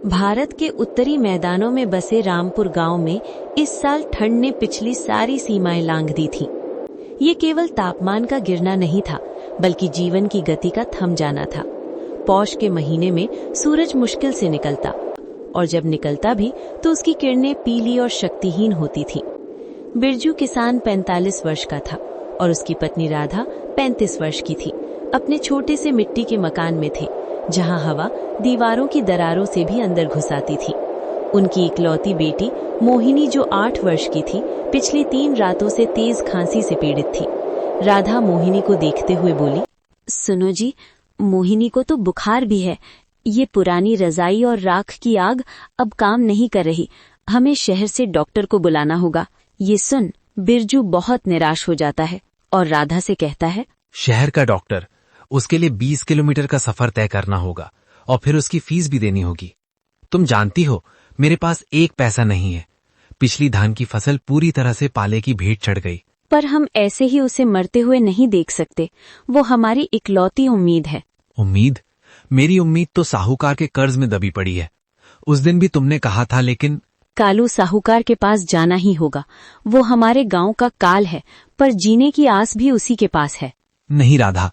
भारत के उत्तरी मैदानों में बसे रामपुर गांव में इस साल ठंड ने पिछली सारी सीमाएं लांघ दी थी। ये केवल तापमान का गिरना नहीं था, बल्कि जीवन की गति का थम जाना था। पौष के महीने में सूरज मुश्किल से निकलता, और जब निकलता भी तो उसकी किरणें पीली और शक्तिहीन होती थीं। बिरजू किसान 45 वर्ष का था और उसकी पत्नी राधा 35 वर्ष की थी। अपने छोटे से मिट्टी के मकान में थे, जहां हवा दीवारों की दरारों से भी अंदर घुस आती थी। उनकी इकलौती बेटी मोहिनी, जो 8 वर्ष की थी, पिछली 3 रातों से तेज खांसी से पीड़ित थी। राधा मोहिनी को देखते हुए बोली, सुनो जी, मोहिनी को तो बुखार भी है। ये पुरानी रजाई और राख की आग अब काम नहीं कर रही। हमें शहर से डॉक्टर को बुलाना होगा। ये सुन बिरजू बहुत निराश हो जाता है और राधा से कहता है, शहर का डॉक्टर? उसके लिए 20 किलोमीटर का सफर तय करना होगा और फिर उसकी फीस भी देनी होगी। तुम जानती हो मेरे पास एक पैसा नहीं है। पिछली धान की फसल पूरी तरह से पाले की भेंट चढ़ गई। पर हम ऐसे ही उसे मरते हुए नहीं देख सकते। वो हमारी इकलौती उम्मीद है। उम्मीद? मेरी उम्मीद तो साहूकार के कर्ज में दबी पड़ी है। उस दिन भी तुमने कहा था, लेकिन कालू साहूकार के पास जाना ही होगा। वो हमारे गांव का काल है, पर जीने की आस भी उसी के पास है। नहीं राधा,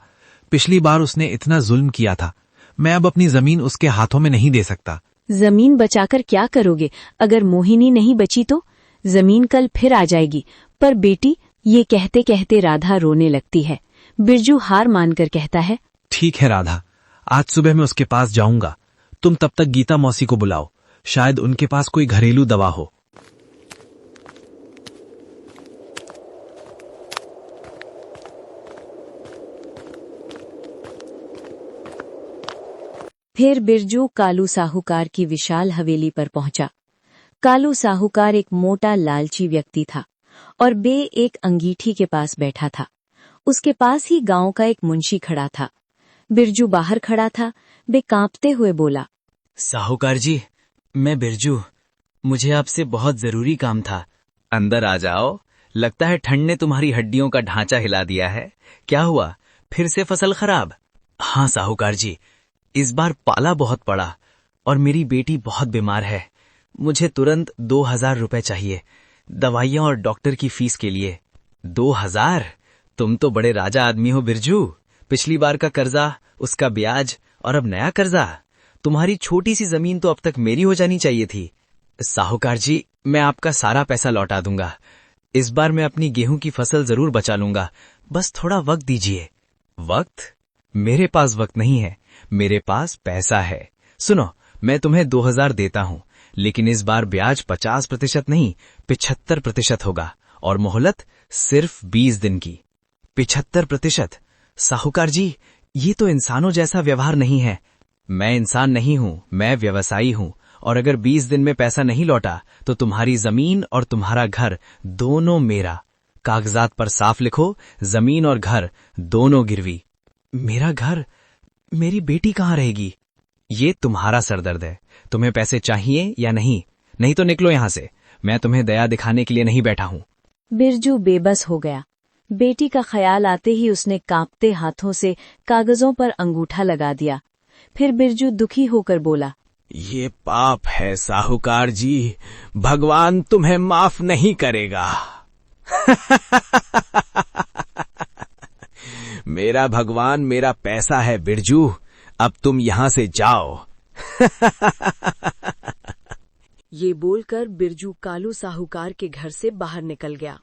पिछली बार उसने इतना जुल्म किया था। मैं अब अपनी जमीन उसके हाथों में नहीं दे सकता। जमीन बचाकर क्या करोगे? अगर मोहिनी नहीं बची तो जमीन कल फिर आ जाएगी। पर बेटी, ये कहते कहते राधा रोने लगती है। बिरजू हार मानकर कहता है, ठीक है राधा, आज सुबह मैं उसके पास जाऊंगा। तुम तब तक गीता मौसी को बुलाओ, शायद उनके पास कोई घरेलू दवा हो। फिर बिरजू कालू साहूकार की विशाल हवेली पर पहुंचा। कालू साहूकार एक मोटा लालची व्यक्ति था और बे एक अंगीठी के पास बैठा था। उसके पास ही गांव का एक मुंशी खड़ा था। बिरजू बाहर खड़ा था। बे कांपते हुए बोला, साहूकार जी, मैं बिरजू। मुझे आपसे बहुत जरूरी काम था। अंदर आ जाओ। लगता है ठंड ने तुम्हारी हड्डियों का ढांचा हिला दिया है। क्या हुआ, फिर से फसल खराब? हाँ साहूकार जी, इस बार पाला बहुत पड़ा और मेरी बेटी बहुत बीमार है। मुझे तुरंत 2000 रुपए चाहिए, दवाइयां और डॉक्टर की फीस के लिए। 2000? तुम तो बड़े राजा आदमी हो बिरजू। पिछली बार का कर्जा, उसका ब्याज और अब नया कर्जा। तुम्हारी छोटी सी जमीन तो अब तक मेरी हो जानी चाहिए थी। साहूकार जी, मैं आपका सारा पैसा लौटा दूंगा। इस बार मैं अपनी गेहूं की फसल जरूर बचा लूंगा। बस थोड़ा वक्त दीजिए। वक्त? मेरे पास वक्त नहीं है, मेरे पास पैसा है। सुनो, मैं तुम्हें 2000 देता हूं, लेकिन इस बार ब्याज 50% नहीं, 75% होगा और मोहलत सिर्फ 20 दिन की। 75%? साहूकार जी, ये तो इंसानों जैसा व्यवहार नहीं है। मैं इंसान नहीं हूं, मैं व्यवसायी हूं, और अगर 20 दिन में पैसा नहीं लौटा तो तुम्हारी जमीन और तुम्हारा घर दोनों मेरा। कागजात पर साफ लिखो, जमीन और घर दोनों गिरवी। मेरा घर? मेरी बेटी कहाँ रहेगी? ये तुम्हारा सरदर्द है। तुम्हें पैसे चाहिए या नहीं? नहीं तो निकलो यहां से। मैं तुम्हें दया दिखाने के लिए नहीं बैठा हूं। बिरजू बेबस हो गया। बेटी का ख्याल आते ही उसने कांपते हाथों से कागजों पर अंगूठा लगा दिया। फिर बिरजू दुखी होकर बोला, ये पाप है साहूकार जी, भगवान तुम्हें माफ नहीं करेगा। मेरा भगवान मेरा पैसा है बिरजू, अब तुम यहां से जाओ। ये बोलकर बिरजू कालू साहूकार के घर से बाहर निकल गया।